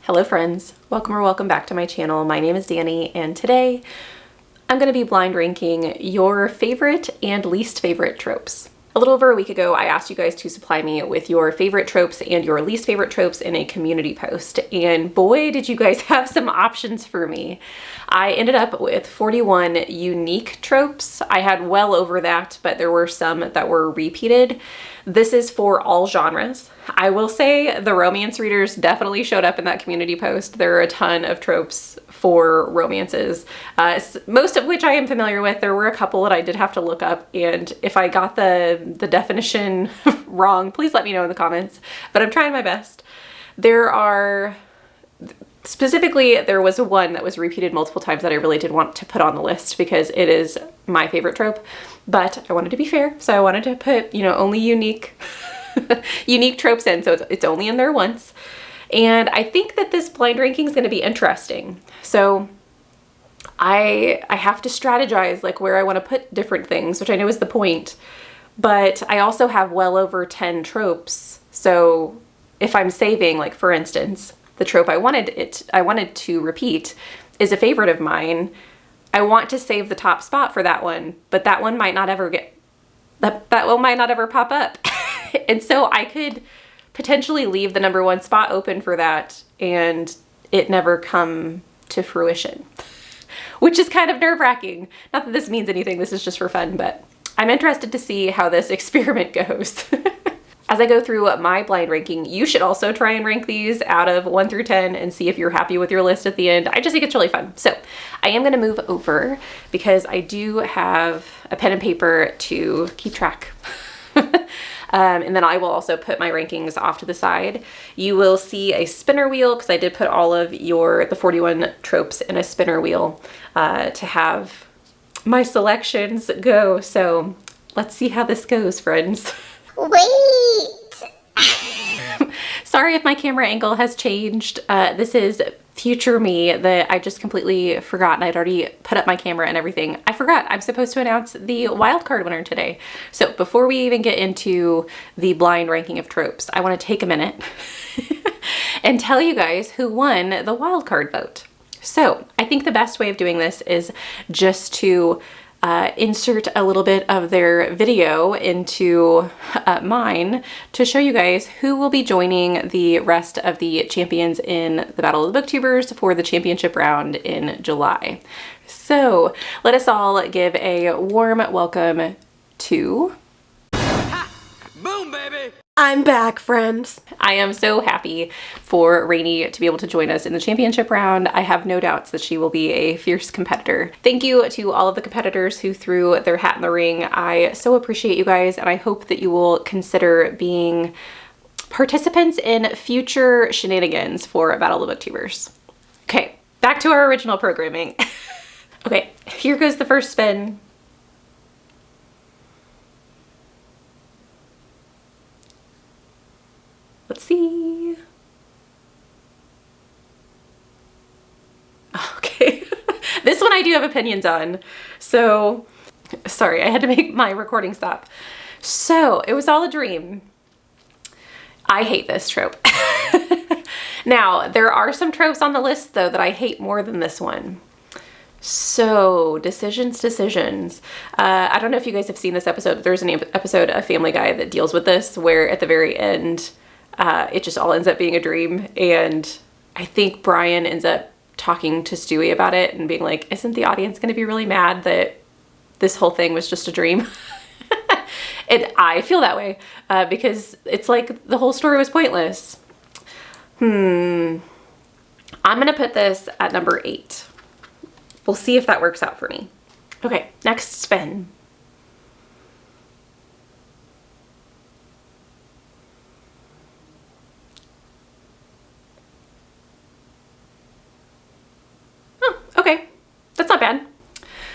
Hello friends, welcome back to my channel. My name is Danny and today I'm going to be blind ranking your favorite and least favorite tropes. A little over a week ago, I asked you guys to supply me with your favorite tropes and your least favorite tropes in a community post, and boy did you guys have some options for me. I ended up with 41 unique tropes. I had well over that, but there were some that were repeated. This is for all genres. I will say the romance readers definitely showed up in that community post. There are a ton of tropes for romances, most of which I am familiar with. There were a couple that I did have to look up, and if I got the definition wrong, please let me know in the comments, but I'm trying my best. Specifically, there was one that was repeated multiple times that I really did want to put on the list because it is my favorite trope, but I wanted to be fair, so I wanted to put, only unique tropes in, so it's only in there once. And I think that this blind ranking is going to be interesting. So I have to strategize like where I want to put different things, which I know is the point, but I also have well over 10 tropes. So if I'm saving, like for instance, the trope I wanted to repeat is a favorite of mine, I want to save the top spot for that one, but that one might not ever that one might not ever pop up. And so I could potentially leave the number one spot open for that and it never come to fruition, which is kind of nerve-wracking. Not that this means anything, this is just for fun, but I'm interested to see how this experiment goes. As I go through my blind ranking, you should also try and rank these out of 1 through 10 and see if you're happy with your list at the end. I just think it's really fun. So I am going to move over because I do have a pen and paper to keep track. And then I will also put my rankings off to the side. You will see a spinner wheel because I did put all of the 41 tropes in a spinner wheel to have my selections go. So let's see how this goes, friends. Wait! Sorry if my camera angle has changed. This is future me that I just completely forgot, and I'd already put up my camera and everything. I forgot I'm supposed to announce the wildcard winner today. So before we even get into the blind ranking of tropes, I want to take a minute and tell you guys who won the wildcard vote. So I think the best way of doing this is just to insert a little bit of their video into mine to show you guys who will be joining the rest of the champions in the Battle of the Booktubers for the championship round in July. So let us all give a warm welcome to... Boom, baby! I'm back, friends. I am so happy for Rainey to be able to join us in the championship round. I have no doubts that she will be a fierce competitor. Thank you to all of the competitors who threw their hat in the ring. I so appreciate you guys, and I hope that you will consider being participants in future shenanigans for Battle of the Booktubers. Okay, back to our original programming. Okay, here goes the first spin. Let's see. Okay. This one I do have opinions on. So, sorry, I had to make my recording stop. So, it was all a dream. I hate this trope. Now, there are some tropes on the list, though, that I hate more than this one. So, decisions. I don't know if you guys have seen this episode, but there's an episode of Family Guy that deals with this, where at the very end, it just all ends up being a dream, and I think Brian ends up talking to Stewie about it and being like, isn't the audience going to be really mad that this whole thing was just a dream? And I feel that way because it's like the whole story was pointless. I'm going to put this at number 8. We'll see if that works out for me. Okay, next spin. Okay, that's not bad.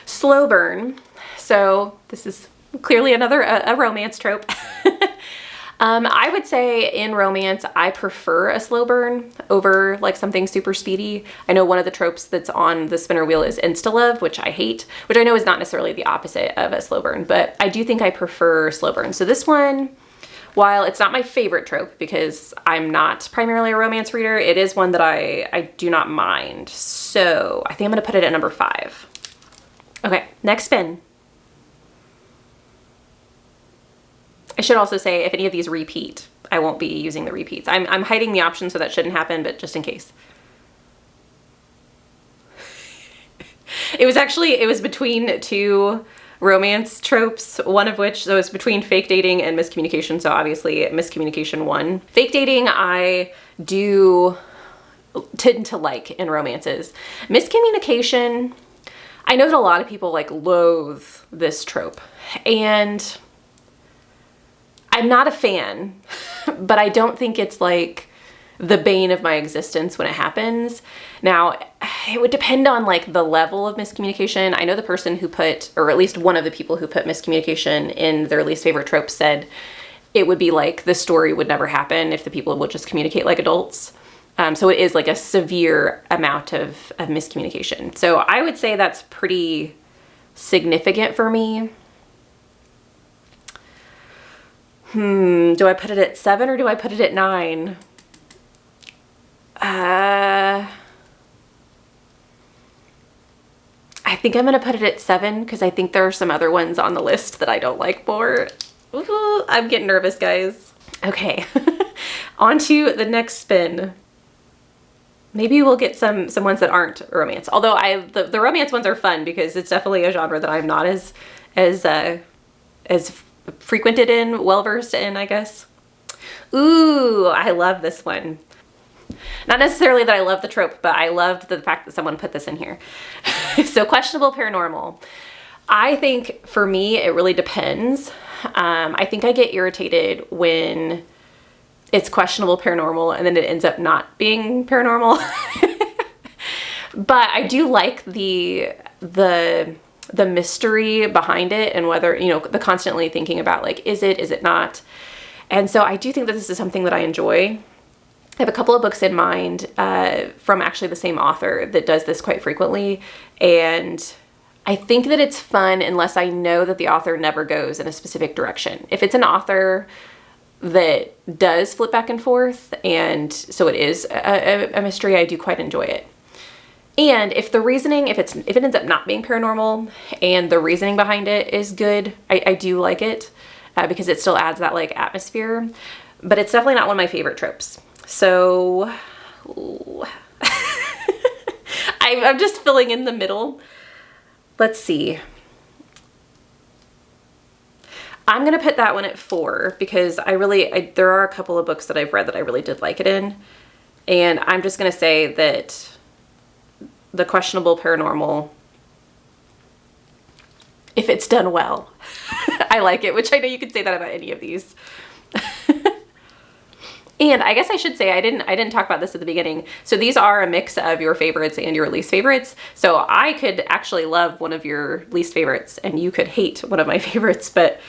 Slow burn. So this is clearly another a romance trope. I would say in romance, I prefer a slow burn over like something super speedy. I know one of the tropes that's on the spinner wheel is insta-love, which I hate, which I know is not necessarily the opposite of a slow burn, but I do think I prefer slow burn. So this one While it's not my favorite trope because I'm not primarily a romance reader, it is one that I do not mind. So I think I'm gonna put it at number 5. Okay, next spin. I should also say if any of these repeat, I won't be using the repeats. I'm hiding the option so that shouldn't happen, but just in case. It was between 2 romance tropes, one of which, so it was between fake dating and miscommunication, so obviously miscommunication won. Fake dating I do tend to like in romances. Miscommunication, I know that a lot of people like loathe this trope, and I'm not a fan, but I don't think it's like the bane of my existence when it happens. Now, it would depend on like the level of miscommunication. I know the person who put, or at least one of the people who put miscommunication in their least favorite trope said it would be like the story would never happen if the people would just communicate like adults. So it is like a severe amount of miscommunication. So I would say that's pretty significant for me. Do I put it at 7 or do I put it at 9? I think I'm gonna put it at 7 because I think there are some other ones on the list that I don't like more. Ooh, I'm getting nervous, guys. Okay, on to the next spin. Maybe we'll get some ones that aren't romance. Although the romance ones are fun because it's definitely a genre that I'm not as frequented in, well-versed in, I guess. Ooh, I love this one. Not necessarily that I love the trope, but I loved the fact that someone put this in here. So questionable paranormal. I think for me, it really depends. I think I get irritated when it's questionable paranormal and then it ends up not being paranormal. But I do like the mystery behind it and whether, you know, the constantly thinking about like, is it not? And so I do think that this is something that I enjoy. I have a couple of books in mind from actually the same author that does this quite frequently. And I think that it's fun unless I know that the author never goes in a specific direction. If it's an author that does flip back and forth, and so it is a mystery, I do quite enjoy it. And if the reasoning, if it ends up not being paranormal and the reasoning behind it is good, I do like it because it still adds that like atmosphere, but it's definitely not one of my favorite tropes. So I'm just filling in the middle. Let's see. I'm going to put that one at 4 because there are a couple of books that I've read that I really did like it in. And I'm just going to say that the questionable paranormal, if it's done well, I like it, which I know you could say that about any of these. And I guess I should say, I didn't talk about this at the beginning. So these are a mix of your favorites and your least favorites. So I could actually love one of your least favorites and you could hate one of my favorites, but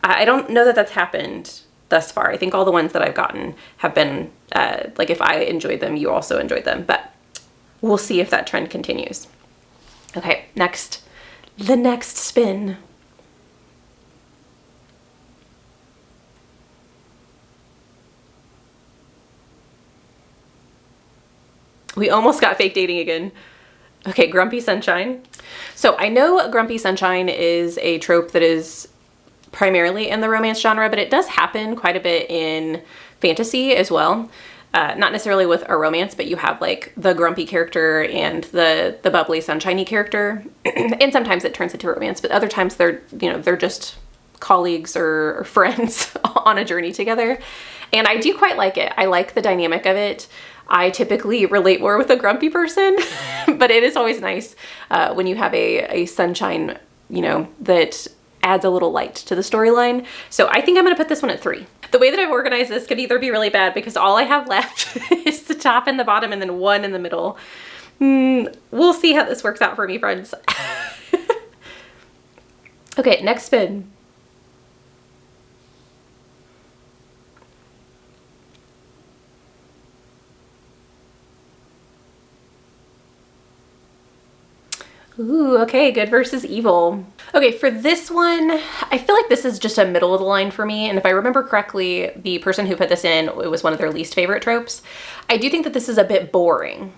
I don't know that that's happened thus far. I think all the ones that I've gotten have been, like if I enjoyed them, you also enjoyed them, but we'll see if that trend continues. Okay, the next spin. We almost got fake dating again. Okay, Grumpy Sunshine. So I know Grumpy Sunshine is a trope that is primarily in the romance genre, but it does happen quite a bit in fantasy as well. Not necessarily with a romance, but you have like the grumpy character and the bubbly sunshiny character. And sometimes it turns into romance, but other times they're just colleagues or friends on a journey together. And I do quite like it. I like the dynamic of it. I typically relate more with a grumpy person, but it is always nice when you have a sunshine, that adds a little light to the storyline. So I think I'm gonna put this one at 3. The way that I've organized this could either be really bad because all I have left is the top and the bottom and then one in the middle. We'll see how this works out for me, friends. Okay, next spin. Ooh, okay, good versus evil. Okay, for this one, I feel like this is just a middle of the line for me. And if I remember correctly, the person who put this in, it was one of their least favorite tropes. I do think that this is a bit boring.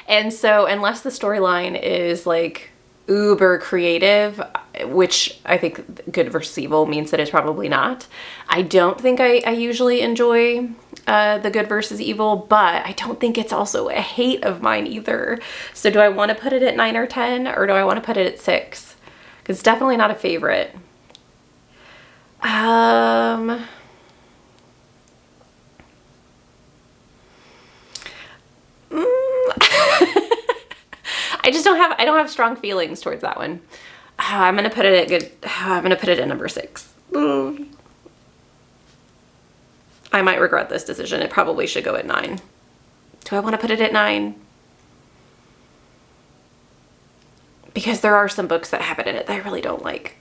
And so unless the storyline is like uber creative, which I think good versus evil means that it's probably not. I don't think I usually enjoy the good versus evil, but I don't think it's also a hate of mine either. So do I want to put it at 9 or 10, or do I want to put it at 6? Because it's definitely not a favorite. I don't have strong feelings towards that one. I'm gonna put it at number 6. I might regret this decision. It probably should go at 9. Do I want to put it at 9? Because there are some books that have it in it that I really don't like.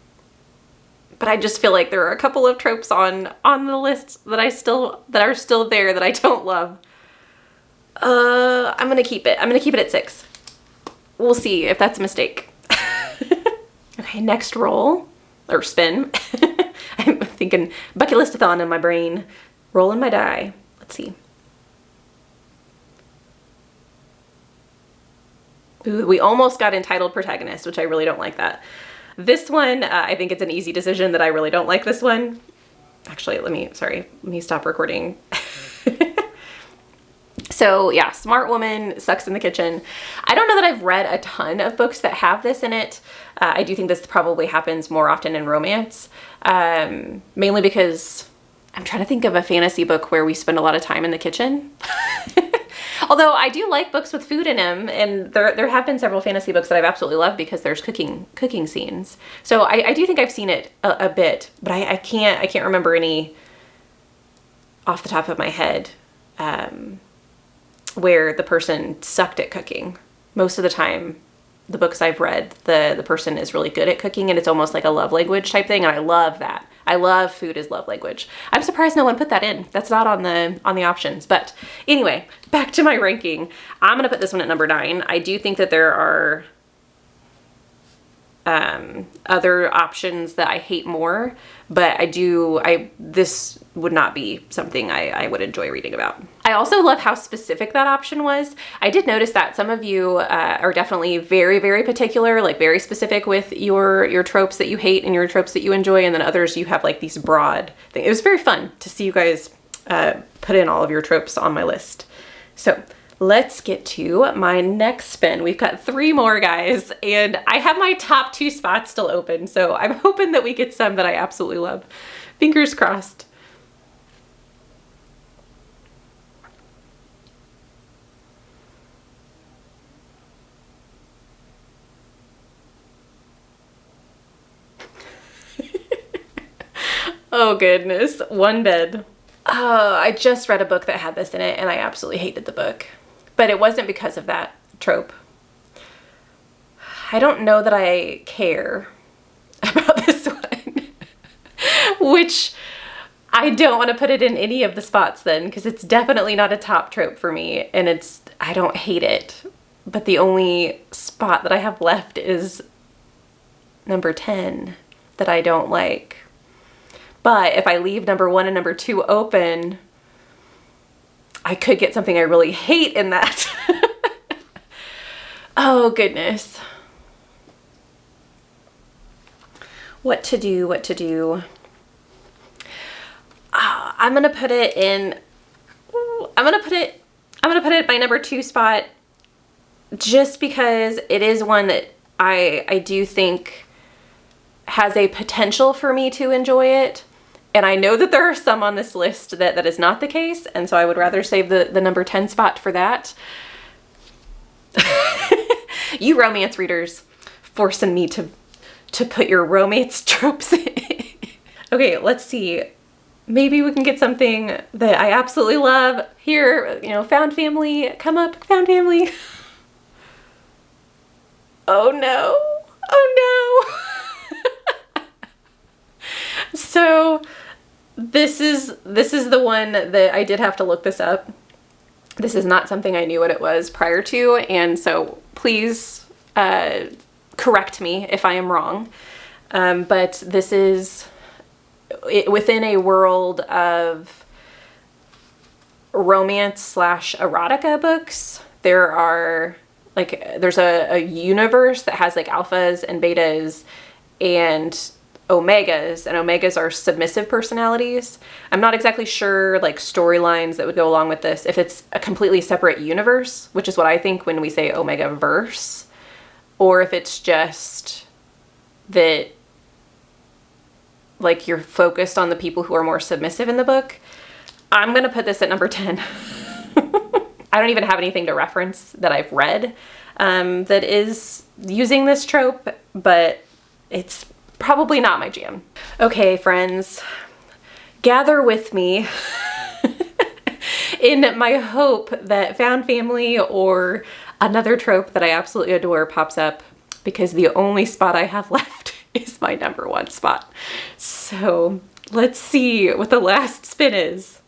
But I just feel like there are a couple of tropes on the list that are still there that I don't love. I'm gonna keep it. I'm gonna keep it at 6. We'll see if that's a mistake. Okay, next roll or spin. I'm thinking bucket listathon in my brain. Rolling my die. Let's see. Ooh, we almost got entitled protagonist, which I really don't like that. This one, I think it's an easy decision that I really don't like this one. Actually, let me stop recording. So yeah, Smart Woman Sucks in the Kitchen. I don't know that I've read a ton of books that have this in it. I do think this probably happens more often in romance, mainly because I'm trying to think of a fantasy book where we spend a lot of time in the kitchen. Although I do like books with food in them, and there have been several fantasy books that I've absolutely loved because there's cooking scenes. So I do think I've seen it a bit, but I can't remember any off the top of my head where the person sucked at cooking. Most of the time, the books I've read, the person is really good at cooking, and it's almost like a love language type thing, and I love that. I love food as love language. I'm surprised no one put that in. That's not on the options. But anyway, back to my ranking. I'm gonna put this one at number 9. I do think that there are other options that I hate more, but this would not be something I would enjoy reading about. I also love how specific that option was. I did notice that some of you are definitely very, very particular, like very specific with your tropes that you hate and your tropes that you enjoy, and then others you have like these broad things. It was very fun to see you guys put in all of your tropes on my list. So let's get to my next spin. We've got 3 more, guys, and I have my top 2 spots still open, so I'm hoping that we get some that I absolutely love. Fingers crossed. Oh goodness, One Bed. I just read a book that had this in it and I absolutely hated the book. But it wasn't because of that trope. I don't know that I care about this one. Which I don't want to put it in any of the spots then, because it's definitely not a top trope for me, and I don't hate it. But the only spot that I have left is number 10 that I don't like. But if I leave number 1 and number 2 open, I could get something I really hate in that. Oh goodness. What to do? I'm gonna put it in, I'm gonna put it at my number 2 spot, just because it is one that I do think has a potential for me to enjoy it. And I know that there are some on this list that is not the case, and so I would rather save the number 10 spot for that. You romance readers forcing me to put your romance tropes in. Okay, let's see. Maybe we can get something that I absolutely love. Here, found family, come up, found family. Oh no, oh no. So this is the one that I did have to look this up. This is not something I knew what it was prior to, and so please correct me if I am wrong. But this is within a world of romance slash erotica books. There's a universe that has like alphas and betas and omegas, and omegas are submissive personalities. I'm not exactly sure like storylines that would go along with this, if it's a completely separate universe, which is what I think when we say omega verse, or if it's just that like you're focused on the people who are more submissive in the book. I'm gonna put this at number 10. I don't even have anything to reference that I've read that is using this trope, but it's probably not my jam. Okay, friends, gather with me in my hope that found family or another trope that I absolutely adore pops up, because the only spot I have left is my number 1 spot. So let's see what the last spin is.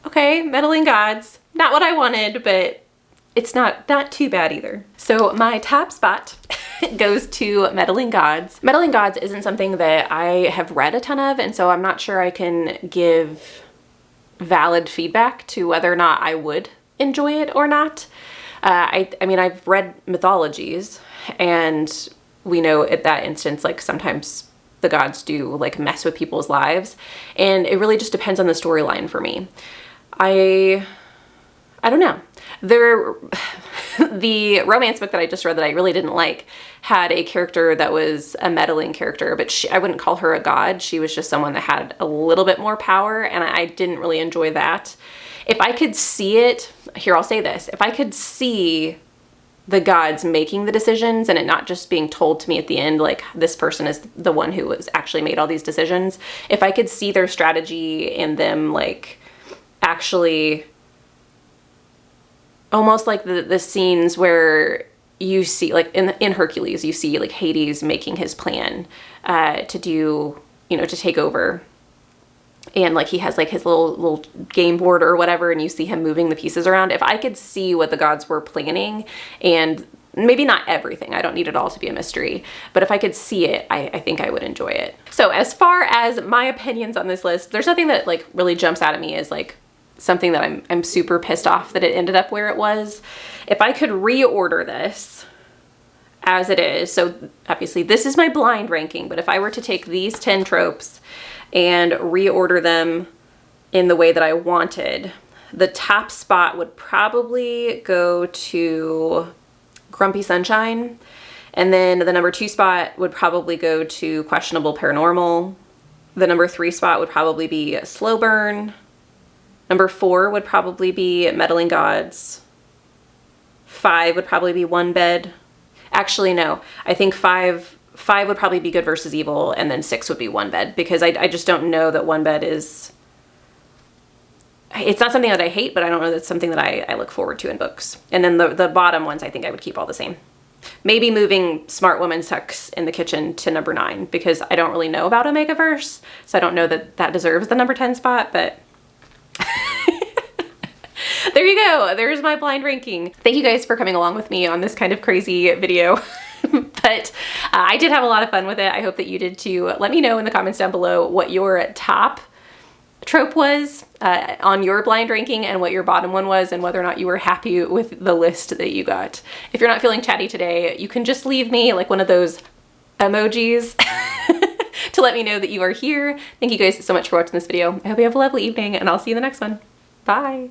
Okay, meddling gods. Not what I wanted, but it's not too bad either. So my top spot goes to Meddling Gods. Meddling Gods isn't something that I have read a ton of, and so I'm not sure I can give valid feedback to whether or not I would enjoy it or not. I mean, I've read mythologies, and we know at that instance, like sometimes the gods do like mess with people's lives, and it really just depends on the storyline for me. I don't know. The romance book that I just read that I really didn't like had a character that was a meddling character, but I wouldn't call her a god. She was just someone that had a little bit more power, and I didn't really enjoy that. If I could see it, here, I'll say this. If I could see the gods making the decisions and it not just being told to me at the end, like this person is the one who was actually made all these decisions. If I could see their strategy and them like actually almost like the scenes where you see like in Hercules, you see like Hades making his plan to do, to take over. And like he has like his little game board or whatever, and you see him moving the pieces around. If I could see what the gods were planning, and maybe not everything, I don't need it all to be a mystery, but if I could see it, I think I would enjoy it. So as far as my opinions on this list, there's nothing that like really jumps out at me as like something that I'm super pissed off that it ended up where it was. If I could reorder this as it is, so obviously this is my blind ranking, but if I were to take these 10 tropes and reorder them in the way that I wanted, the top spot would probably go to Grumpy Sunshine, and then the number 2 spot would probably go to Questionable Paranormal. The number 3 spot would probably be Slow Burn. Number 4 would probably be Meddling Gods. 5 would probably be One Bed. Actually, no. I think 5 would probably be Good versus Evil, and then 6 would be One Bed, because I just don't know that One Bed is... It's not something that I hate, but I don't know that it's something that I look forward to in books. And then the bottom ones, I think I would keep all the same. Maybe moving Smart Woman Sex in the Kitchen to number 9, because I don't really know about Omegaverse, so I don't know that that deserves the number 10 spot, but... There you go. There's my blind ranking. Thank you guys for coming along with me on this kind of crazy video. But I did have a lot of fun with it. I hope that you did too. Let me know in the comments down below what your top trope was on your blind ranking and what your bottom one was, and whether or not you were happy with the list that you got. If you're not feeling chatty today, you can just leave me like one of those emojis to let me know that you are here. Thank you guys so much for watching this video. I hope you have a lovely evening, and I'll see you in the next one. Bye.